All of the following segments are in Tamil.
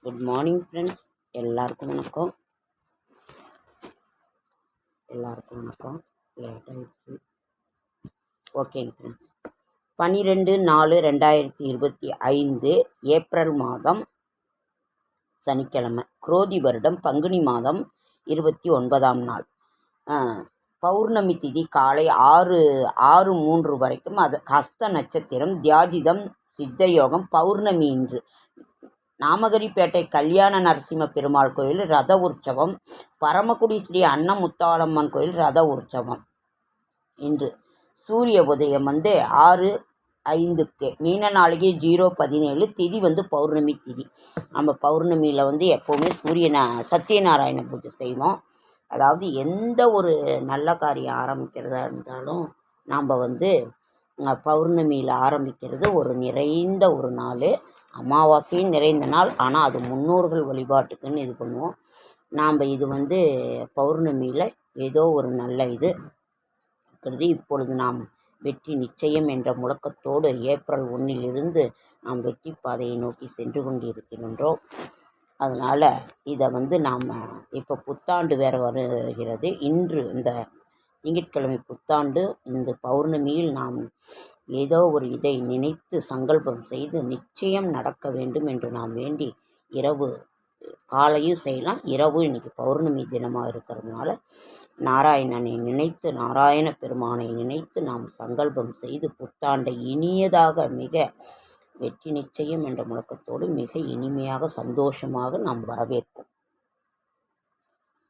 Good morning friends. எல்லாருக்கும் வணக்கம். லேட் ஆகிடுச்சு. ஓகேங்க ஃப்ரெண்ட்ஸ். 12/4/2025 ஏப்ரல் மாதம் சனிக்கிழமை, குரோதி வருடம் பங்குனி மாதம் 29ஆம் நாள். பௌர்ணமி திதி காலை 6:03 வரைக்கும். அது ஹஸ்த நட்சத்திரம், தியாஜிதம், சித்தயோகம். பௌர்ணமி இன்று. நாமகிரிப்பேட்டை கல்யாண நரசிம்ம பெருமாள் கோயில் ரத உற்சவம், பரமக்குடி ஸ்ரீ அன்னமுத்தாளம்மன் கோயில் ரத உற்சவம் இன்று. சூரிய உதயம் 6:05. மீன நாளிகை 0:17. திதி பௌர்ணமி திதி. நம்ம பௌர்ணமியில் எப்போவுமே சத்யநாராயண பூஜை செய்வோம். அதாவது எந்த ஒரு நல்ல காரியம் ஆரம்பிக்கிறதா இருந்தாலும் நாம் பௌர்ணமியில் ஆரம்பிக்கிறது ஒரு நிறைந்த ஒரு நாள், அமாவாசையும் நிறைந்த நாள். ஆனால் அது முன்னோர்கள் வழிபாட்டுக்குன்னு இது பண்ணுவோம். நாம் இது பௌர்ணமியில் ஏதோ ஒரு நல்ல இது இருக்கிறது. இப்பொழுது நாம் வெற்றி நிச்சயம் என்ற முழக்கத்தோடு ஏப்ரல் 1 நாம் வெற்றி பாதையை நோக்கி சென்று கொண்டிருக்கின்றோம். அதனால் இதை நாம் இப்போ புத்தாண்டு வேறு வருகிறது. இன்று இந்த திங்கட்கிழமை புத்தாண்டு. இந்த பௌர்ணமியில் நாம் ஏதோ ஒரு இதை நினைத்து சங்கல்பம் செய்து நிச்சயம் நடக்க வேண்டும் என்று நாம் வேண்டி, இரவு காலையும் செய்யலாம், இரவு இன்னைக்கு பௌர்ணமி தினமாக இருக்கிறதுனால நாராயணனை நினைத்து, நாராயண பெருமானை நினைத்து நாம் சங்கல்பம் செய்து புத்தாண்டை இனியதாக, மிக வெற்றி நிச்சயம் என்ற முழக்கத்தோடு மிக இனிமையாக சந்தோஷமாக நாம் வரவேற்போம்.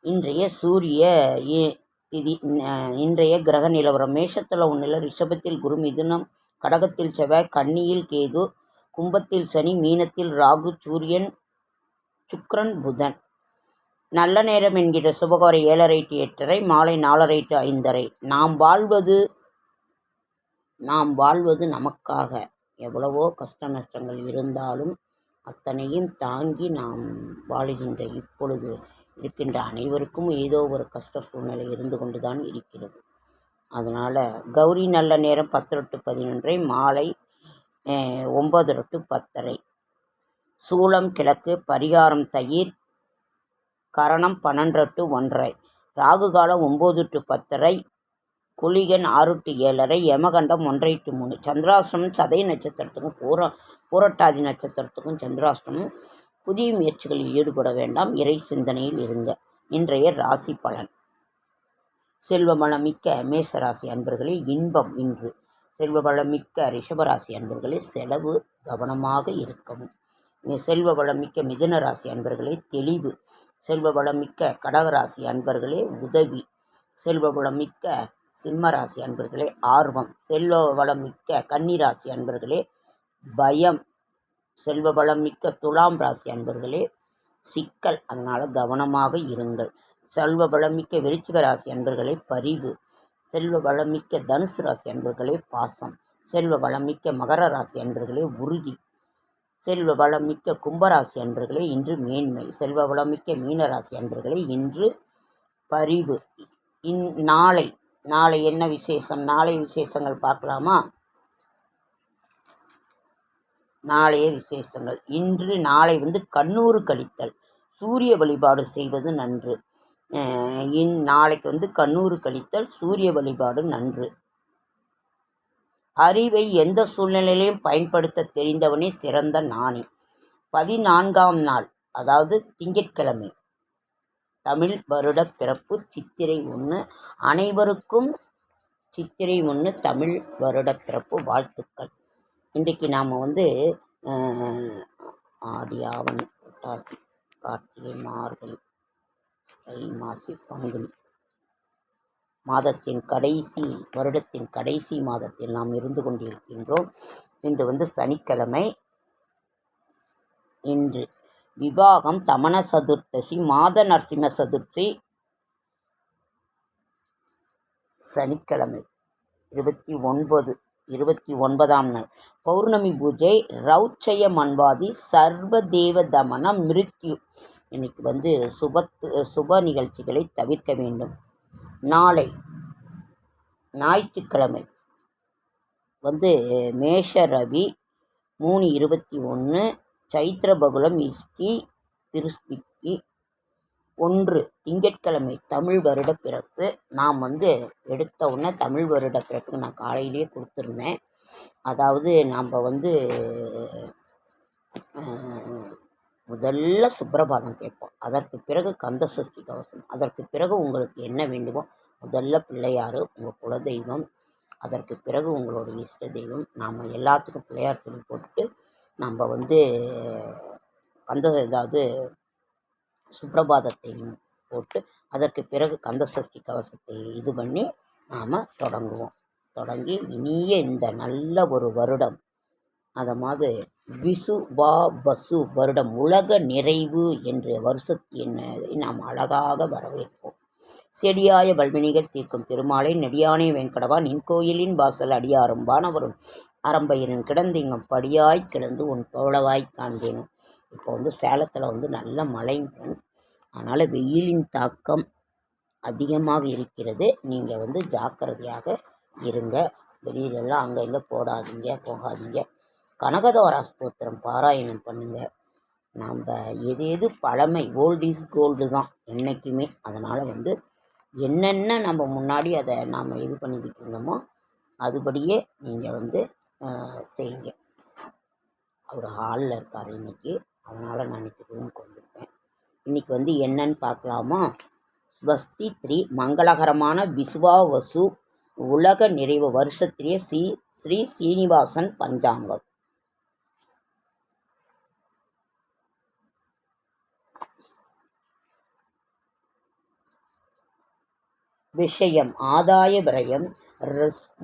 இன்றைய சூரிய திதி, இன்றைய கிரக நிலவரம்: மேஷத்தில் 1, ரிஷபத்தில் குரு, மிதுனம், கடகத்தில் செவ்வாய், கன்னியில் கேது, கும்பத்தில் சனி, மீனத்தில் ராகு, சூரியன், சுக்கிரன், புதன். நல்ல நேரம் என்கிற சுபகாரை 7:30 to 8:30, மாலை 4:30 to 5:30. நாம் வாழ்வது நமக்காக. எவ்வளவோ கஷ்ட நஷ்டங்கள் இருந்தாலும் அத்தனையும் தாங்கி நாம் வாழுகின்ற இப்பொழுது இருக்கின்ற அனைவருக்கும் ஏதோ ஒரு கஷ்ட சூழ்நிலை இருந்து கொண்டு தான் இருக்கிறது. அதனால் கௌரி நல்ல நேரம் 10 to 11, மாலை 9 to 10. சூலம் கிழக்கு, பரிகாரம் தயிர், கரணம் 12 to 1:30, ராகு காலம் 9 to 10:30, குளிகன் 6 to 7:30, யமகண்டம் 1:30 to 3. சந்திராஷ்டிரமம் சதய நட்சத்திரத்துக்கும் பூரட்டாதி நட்சத்திரத்துக்கும் சந்திராஷ்டிரமம். புதிய முயற்சிகளில் ஈடுபட வேண்டாம், இறை சிந்தனையில் இருங்க. இன்றைய ராசி பலன்: செல்வவளமிக்க மேசராசி அன்பர்களே இன்பம் இன்று. செல்வவளமிக்க ரிஷபராசி அன்பர்களே செலவு கவனமாக இருக்கவும். செல்வவளமிக்க மிதுன ராசி அன்பர்களே தெளிவு. செல்வவளமிக்க கடகராசி அன்பர்களே உதவி. செல்வவளமிக்க சிம்மராசி அன்பர்களே ஆர்வம். செல்வவளமிக்க கன்னிராசி அன்பர்களே பயம். செல்வவளமிக்க துலாம் ராசி அன்பர்களே சிக்கல், அதனால் கவனமாக இருங்கள். செல்வ வளமிக்க விருச்சிக ராசி அன்பர்களே பரிவு. செல்வ வளமிக்க தனுசு ராசி அன்பர்களே பாசம். செல்வ வளமிக்க மகர ராசி அன்பர்களே உறுதி. செல்வ வளமிக்க கும்பராசி அன்பர்களே இன்று மேன்மை. செல்வ வளமிக்க மீனராசி அன்பர்களே இன்று பரிவு. நாளை என்ன விசேஷம்? நாளை விசேஷங்கள் பார்க்கலாமா? நாளைய விசேஷங்கள்: நாளை கண்ணூறு கழித்தல், சூரிய வழிபாடு செய்வது நன்று. நாளைக்கு கண்ணூறு கழித்தல், சூரிய வழிபாடு நன்று. அறிவை எந்த சூழ்நிலையிலையும் பயன்படுத்த தெரிந்தவனே சிறந்த ஞானி. 14ஆம் நாள், அதாவது திங்கட்கிழமை, தமிழ் வருட பிறப்பு சித்திரை 1. அனைவருக்கும் சித்திரை 1 தமிழ் வருட பிறப்பு வாழ்த்துக்கள். இன்றைக்கு நாம் ஆடி, ஆவணி, புரட்டாசி, கார்த்திகை, மார்கழி, தை, மாசி, பங்குனி மாதத்தின் வருடத்தின் கடைசி மாதத்தில் நாம் இருந்து கொண்டிருக்கின்றோம். இன்று சனிக்கிழமை. இன்று விவாகம், தமன சதுர்த்தசி, மாத நரசிம்ம சதுர்த்தி, சனிக்கிழமை 29ஆம் நாள். பௌர்ணமி பூஜை, ரௌச்சய மன்வாதி, சர்வதேவ தமன மிருத்யு. இன்னைக்கு சுப நிகழ்ச்சிகளை தவிர்க்க வேண்டும். நாளை ஞாயிற்றுக்கிழமை மேஷ ரவி 3:21, சைத்திர பகுலம் இஷ்டி திருஸ்பிக்கு 1 திங்கட்கிழமை தமிழ் வருட பிறப்பு. நாம் எடுத்த உடனே தமிழ் வருட பிறப்புக்கு நான் காலையிலேயே கொடுத்துருந்தேன். அதாவது நாம் முதல்ல சுப்ரபாதம் கேட்போம். அதற்கு பிறகு கந்த சஷ்டி கவசம். அதற்கு பிறகு உங்களுக்கு என்ன வேண்டுமோ முதல்ல பிள்ளையார் உங்கள் குலதெய்வம், அதற்கு பிறகு உங்களோட இஷ்ட தெய்வம். நாம் எல்லாத்துக்கும் பிள்ளையார் சொல்லி போட்டுட்டு நம்ம அதாவது சுப்ரபாதத்தை போட்டு அதற்கு பிறகு கந்த சஷ்டி கவசத்தை இது பண்ணி நாம் தொடங்குவோம். தொடங்கி இனிய இந்த நல்ல ஒரு வருடம், மாதிரி விசுவாவசு வருடம், உலக நிறைவு என்ற வருஷத்தின் நாம் அழகாக வரவேற்போம். செடியாய வல்வினிகள் தீர்க்கும் திருமாலை நெடியானை வெங்கடவா நின் கோயிலின் வாசல் அடியாரும் வானவரும் அரம்பையரின் கிடந்திங்கம் படியாய் கிடந்து உன் பவளவாய் காண்பேனும். இப்போ சேலத்தில் நல்ல மழை ஃப்ரெண்ட்ஸ். அதனால் வெயிலின் தாக்கம் அதிகமாக இருக்கிறது. நீங்கள் ஜாக்கிரதையாக இருங்க. வெளியிலெல்லாம் அங்கே இங்கே போகாதீங்க. கனகதாரா ஸ்தோத்திரம் பாராயணம் பண்ணுங்கள். நாம் எது பழமை, ஓல்ட் இஸ் கோல்டு தான் என்றைக்குமே. அதனால் என்னென்ன நம்ம முன்னாடி அதை நாம் இது பண்ணிக்கிட்டு இருந்தோமோ அதுபடியே நீங்கள் செய்யுங்க. அவர் ஹாலில் இருக்கார் இன்றைக்கி, அதனால் நான் இன்றைக்கி ரூமுக்கு வந்திருக்கேன். இன்றைக்கி என்னன்னு பார்க்கலாமா? ஸ்வஸ்தி 3 மங்களகரமான விசுவாவசு உலக நிறைவு வருஷத்திலே ஸ்ரீ சீனிவாசன் பஞ்சாங்கம். விஷயம் ஆதாய விரயம்,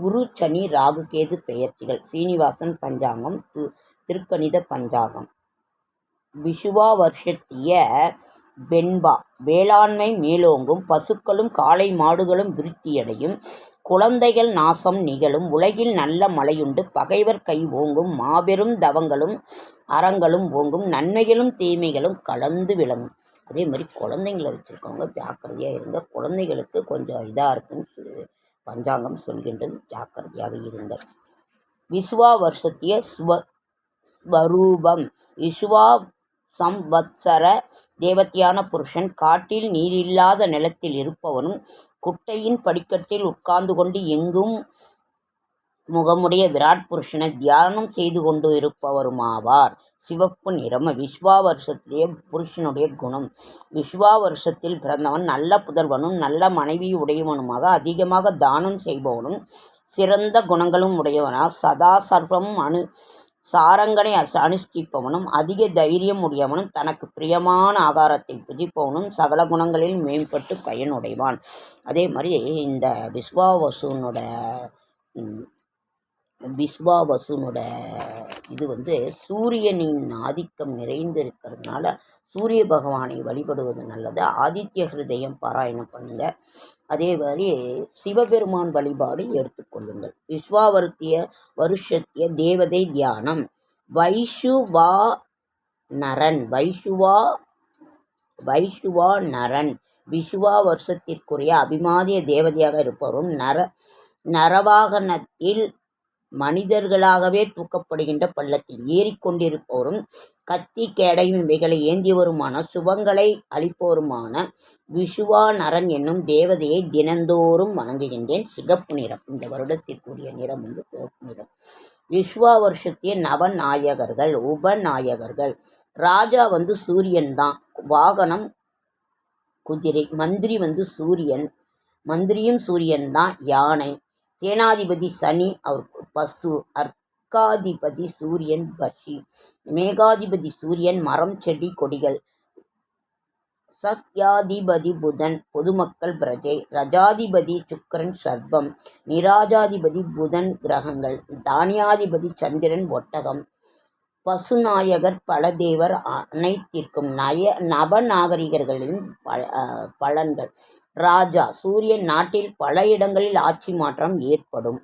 குரு சனி ராகுகேது பெயர்ச்சிகள். சீனிவாசன் பஞ்சாங்கம் திருக்கணித பஞ்சாங்கம். விஷுவா வருஷத்திய வெண்பா வேளாண்மை மேலோங்கும், பசுக்களும் காளை மாடுகளும் விருத்தியடையும், குழந்தைகள் நாசம் நிகழும், உலகில் நல்ல மழையுண்டு, பகைவர் கை ஓங்கும், மாபெரும் தவங்களும் அறங்களும் ஓங்கும், நன்மைகளும் தீமைகளும் கலந்து விளங்கும். அதே மாதிரி குழந்தைங்களை வச்சுருக்கவங்க ஜாக்கிரதையாக இருங்க. குழந்தைகளுக்கு கொஞ்சம் இதாக இருக்குன்னு பஞ்சாங்கம் சொல்கின்றது, ஜாக்கிரதையாக இருங்கள். விசுவா வருஷத்திய ஸ்வரூபம். விசுவா சம்வத்சர தேவத்தியான புருஷன் காட்டில் நீரில்லாத நிலத்தில் இருப்பவனும், குட்டையின் படிக்கட்டில் உட்கார்ந்து கொண்டு எங்கும் முகமுடைய விராட் புருஷனை தியானம் செய்து கொண்டு இருப்பவருமாவார். சிவப்பு நிறம். விஸ்வா வருஷத்திலே புருஷனுடைய குணம். விஸ்வா வருஷத்தில் பிறந்தவன் நல்ல புதல்வனும் நல்ல மனைவி உடையவனுமாக, அதிகமாக தானம் செய்பவனும் சிறந்த குணங்களும் உடையவனாக, சதா சர்வமும் சாரங்கனை அனுஷ்டிப்பவனும், அதிக தைரியம் உடையவனும், தனக்கு பிரியமான ஆகாரத்தை புதிப்பவனும், சகல குணங்களில் மேம்பட்டு பயனுடைவான். அதே மாதிரி இந்த விஸ்வாவசுனோட இது சூரியனின் ஆதிக்கம் நிறைந்து இருக்கிறதுனால சூரிய பகவானை வழிபடுவது நல்லது. ஆதித்ய ஹிருதயம் பாராயணம் பண்ணுங்க. அதே மாதிரி சிவபெருமான் வழிபாடு எடுத்துக்கொள்ளுங்கள். விஸ்வாவர்த்திய வருஷத்திய தேவதை தியானம். வைஷுவா நரன் விசுவா வருஷத்திற்குரிய அபிமானிய தேவதையாக இருப்பவரும், நரவாகனத்தில் மனிதர்களாகவே தூக்கப்படுகின்ற பள்ளத்தில் ஏறிக்கொண்டிருப்பவரும், கத்தி கேடையும் இவைகளை ஏந்தியவருமான, சுபங்களை அளிப்பவருமான விசுவா நரன் என்னும் தேவதையை தினந்தோறும் வணங்குகின்றேன். சிகப்பு நிறம். இந்த வருடத்திற்குரிய நிறம் சிவப்பு நிறம். விஸ்வா வருஷத்திய நவநாயகர்கள் உபநாயகர்கள். ராஜா சூரியன் தான், வாகனம் குதிரை. மந்திரி சூரியன், மந்திரியும் சூரியன் தான், யானை. சேனாதிபதி சனி, அவர் பசு. அர்க்காதிபதி சூரியன் பஷி. மேகாதிபதி சூரியன் மரம் செடி கொடிகள். சத்யாதிபதி புதன், பொதுமக்கள் பிரஜை. ரஜாதிபதி சுக்கிரன் சர்ப்பம். நிராஜாதிபதி புதன் கிரகங்கள். தானியாதிபதி சந்திரன் ஒட்டகம். பசுநாயகர் பலதேவர் அனைத்திற்கும். நவநாகரிகர்களின் பலன்கள். ராஜா சூரியன், நாட்டில் பல இடங்களில் ஆட்சி மாற்றம் ஏற்படும்.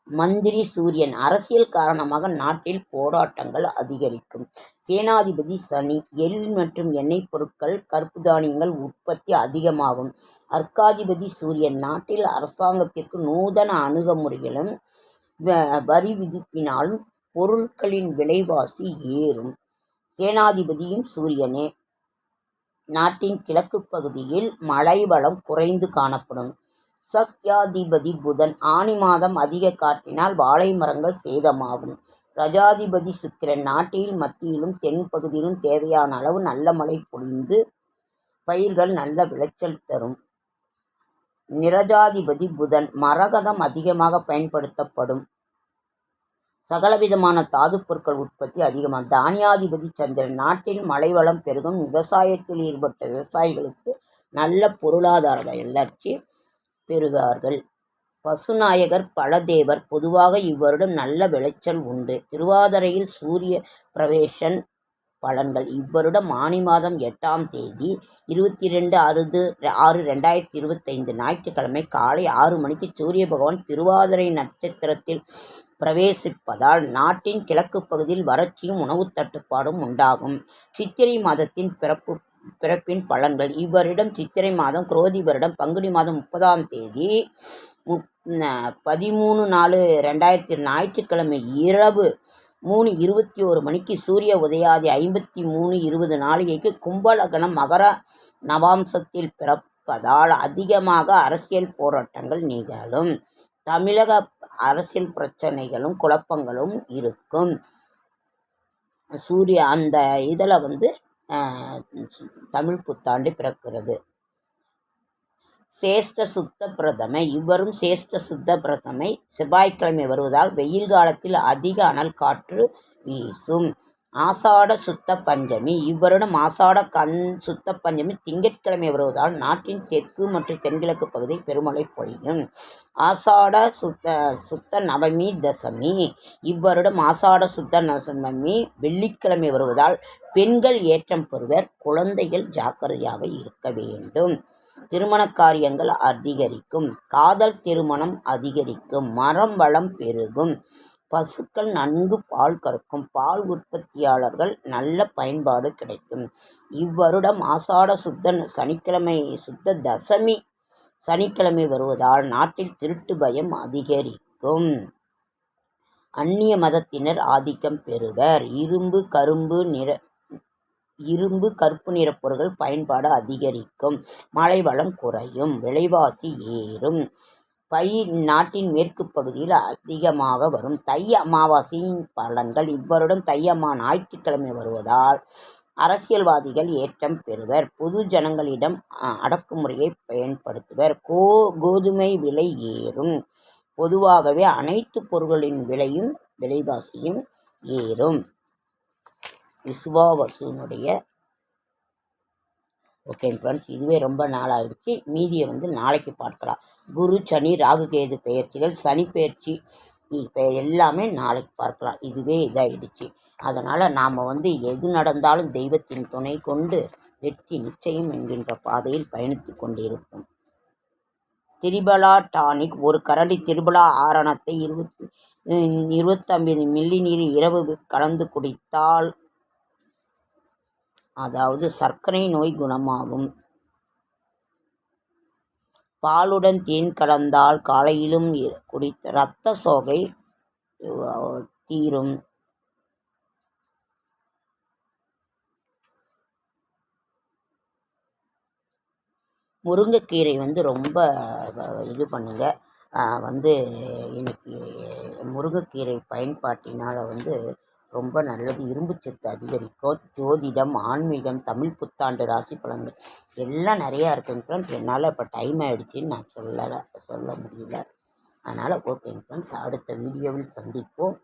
மந்திரி சூரியன், அரசியல் காரணமாக நாட்டில் போராட்டங்கள் அதிகரிக்கும். சேனாதிபதி சனி, எள் மற்றும் எண்ணெய் பொருட்கள், கருப்பு தானியங்கள் உற்பத்தி அதிகமாகும். அர்க்காதிபதி சூரியன், நாட்டில் அரசாங்கத்திற்கு நூதன அணுகுமுறைகளும் வரி விதிப்பினாலும் பொருட்களின் விலைவாசி ஏறும். சேனாதிபதியும் சூரியனே. நாட்டின் கிழக்கு பகுதியில் மழை வளம் குறைந்து காணப்படும். சத்யாதிபதி புதன். ஆனி மாதம் அதிக காற்றினால் வாழை மரங்கள் சேதமாகும். ரஜாதிபதி சுக்கிரன். நாட்டில் மத்தியிலும் தென் பகுதியிலும் தேவையான அளவு நல்ல மழை பொழிந்து பயிர்கள் நல்ல விளைச்சல் தரும். நிரஜாதிபதி புதன். மரகதம் அதிகமாக பயன்படுத்தப்படும். சகலவிதமான தாது பொருட்கள் உற்பத்தி அதிகமாகும். தானியாதிபதி சந்திரன். நாட்டில் மழை வளம் பெருகும். விவசாயத்தில் ஈடுபட்ட விவசாயிகளுக்கு நல்ல பொருளாதார வளர்ச்சி பெறுவார்கள். பசுநாயகர் பலதேவர். பொதுவாக இவ்வருடம் நல்ல விளைச்சல் உண்டு. திருவாதிரையில் சூரிய பிரவேசன் பலன்கள். இவ்வருடம் ஆனி மாதம் 8ஆம் தேதி 22/6/2025 ஞாயிற்றுக்கிழமை காலை 6 மணிக்கு சூரிய பகவான் திருவாதிரை நட்சத்திரத்தில் பிரவேசிப்பதால் நாட்டின் கிழக்கு பகுதியில் வறட்சியும் உணவு தட்டுப்பாடும் உண்டாகும். சித்திரை மாதத்தின் பிறப்பின் பலன்கள். இவ்வருடம் சித்திரை மாதம் குரோதி வருடம் பங்குனி மாதம் 30ஆம் தேதி 13/4/2000 ஞாயிற்றுக்கிழமை இரவு 3:21 மணிக்கு சூரிய உதயாதி 53:20 நாழிகைக்கு கும்பலக்னம் மகர நவாம்சத்தில் பிறப்பதால் அதிகமாக அரசியல் போராட்டங்கள் நிகழும். தமிழக அரசியல் பிரச்சனைகளும் குழப்பங்களும் இருக்கும். சூரிய அந்த இதில் தமிழ் புத்தாண்டு பிறக்கிறது. சேஷ்ட சுத்த பிரதமை. இவ்வரும் சேஷ்ட சுத்த பிரதமை செவ்வாய்க்கிழமை வருவதால் வெயில் காலத்தில் அதிக அனல் காற்று வீசும். ஆசாட சுத்த பஞ்சமி. இவ்வருடம் ஆசாட சுத்த பஞ்சமி திங்கட்கிழமை வருவதால் நாட்டின் தெற்கு மற்றும் தென்கிழக்கு பகுதியில் பெருமழை பொழியும். ஆசாட சுத்த நவமி தசமி. இவ்வருடம் ஆசாட சுத்த நவமி வெள்ளிக்கிழமை வருவதால் பெண்கள் ஏற்றம் பெறுவர். குழந்தைகள் ஜாக்கிரதையாக இருக்க வேண்டும். திருமண காரியங்கள் அதிகரிக்கும். காதல் திருமணம் அதிகரிக்கும். மரம் வளம் பெருகும். பசுக்கள் நன்கு பால் கறக்கும். பால் உற்பத்தியாளர்கள் நல்ல பயன்பாடு கிடைக்கும். இவ்வருடம் ஆசாட சுத்த சனிக்கிழமை சுத்த தசமி சனிக்கிழமை வருவதால் நாட்டில் திருட்டு பயம் அதிகரிக்கும். அந்நிய மதத்தினர் ஆதிக்கம் பெறுவர். இரும்பு கருப்பு நிற பொருட்கள் பயன்பாடு அதிகரிக்கும். மழை வளம் குறையும். விலைவாசி ஏறும். பயிர் நாட்டின் மேற்கு பகுதியில் அதிகமாக வரும். தை அமாவாசையின் பலன்கள். இவ்வருடம் தை ஞாயிற்றுக்கிழமை வருவதால் அரசியல்வாதிகள் ஏற்றம் பெறுவர். பொது ஜனங்களிடம் அடக்குமுறையை பயன்படுத்துவர். கோதுமை விலை ஏறும். பொதுவாகவே அனைத்து பொருட்களின் விலைவாசியும் ஏறும். விசுவாவசுனுடைய ஓகே ஃப்ரெண்ட்ஸ், இதுவே ரொம்ப நாளாகிடுச்சு. மீதியை நாளைக்கு பார்க்கலாம். குரு சனி ராகு கேது பெயர்ச்சிகள், சனி பெயர்ச்சி எல்லாமே நாளைக்கு பார்க்கலாம். இதுவே இதாகிடுச்சு. அதனால் நாம் எது நடந்தாலும் தெய்வத்தின் துணை கொண்டு வெற்றி நிச்சயம் என்கின்ற பாதையில் பயணித்து கொண்டிருப்போம். திரிபலா டானிக். ஒரு கரண்டி திரிபலா ஆரணத்தை 25 மில்லி நீர் இரவு கலந்து குடித்தால் அதாவது சர்க்கரை நோய் குணமாகும். பாலுடன் தேன் கலந்தால் காலையிலும் குடித்த இரத்த சோகை தீரும். முருங்கைக்கீரை ரொம்ப இது பண்ணுங்க. இன்னைக்கு முருங்கைக்கீரை பயன்பாட்டினால் ரொம்ப நல்லது. இரும்புச்சத்து அதிகரிக்கும். ஜோதிடம், ஆன்மீகம், தமிழ் புத்தாண்டு ராசி பலன்கள் எல்லாம் நிறையா இருக்குங்க ஃப்ரெண்ட்ஸ். என்னால் இப்போ டைம் ஆகிடுச்சின்னு நான் சொல்ல முடியல. அதனால் ஓகேங்க ஃப்ரெண்ட்ஸ், அடுத்த வீடியோவில் சந்திப்போம்.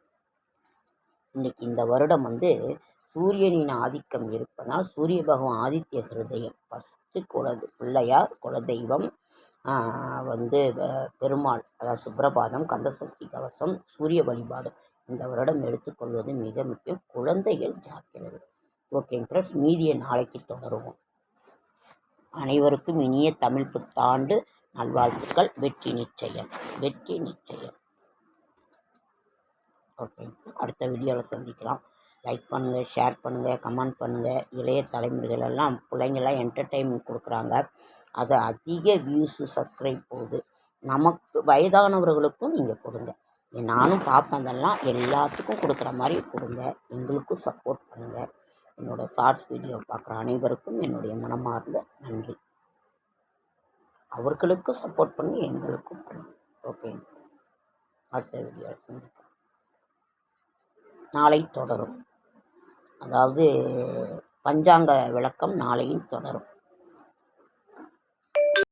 இன்றைக்கி இந்த வருடம் சூரியனின் ஆதிக்கம் இருப்பதால் சூரிய பகவான் ஆதித்ய ஹிருதயம் ஃபஸ்ட்டு பிள்ளையார் குலதெய்வம் பெருமாள், அதாவது சுப்ரபாதம், கந்தசஷ்டி கவசம், சூரிய வழிபாடு இந்த வருடம் எடுத்துக்கொள்வது மிக முக்கியம். குழந்தைகள் ஜாக்கிரதை. ஓகேங்க ஃப்ரெண்ட்ஸ், மீதியை நாளைக்கு தொடருவோம். அனைவருக்கும் இனிய தமிழ் புத்தாண்டு நல்வாழ்த்துக்கள். வெற்றி நிச்சயம். ஓகே, அடுத்த வீடியோவில் சந்திக்கலாம். லைக் பண்ணுங்கள், ஷேர் பண்ணுங்கள், கமெண்ட் பண்ணுங்கள். இளைய தலைமுறைகள் எல்லாம் பிள்ளைங்கள்லாம் என்டர்டெயின்மெண்ட் கொடுக்குறாங்க. அது அதிக வியூஸு சப்ஸ்கிரைப் போகுது. நமக்கு வயதானவர்களுக்கும் நீங்கள் கொடுங்க. நானும் பார்ப்பேன். அதெல்லாம் எல்லாத்துக்கும் கொடுக்குற மாதிரி கொடுங்க. எங்களுக்கும் சப்போர்ட் பண்ணுங்கள். என்னோடய ஷார்ட்ஸ் வீடியோ பார்க்குற அனைவருக்கும் என்னுடைய மனமார்ந்த நன்றி. அவர்களுக்கும் சப்போர்ட் பண்ணி எங்களுக்கும் பண்ணி. ஓகேங்க, அடுத்த வீடியோ சந்திக்கலாம். நாளை தொடரும். அதாவது பஞ்சாங்க விளக்கம் நாளையும் தொடரும்.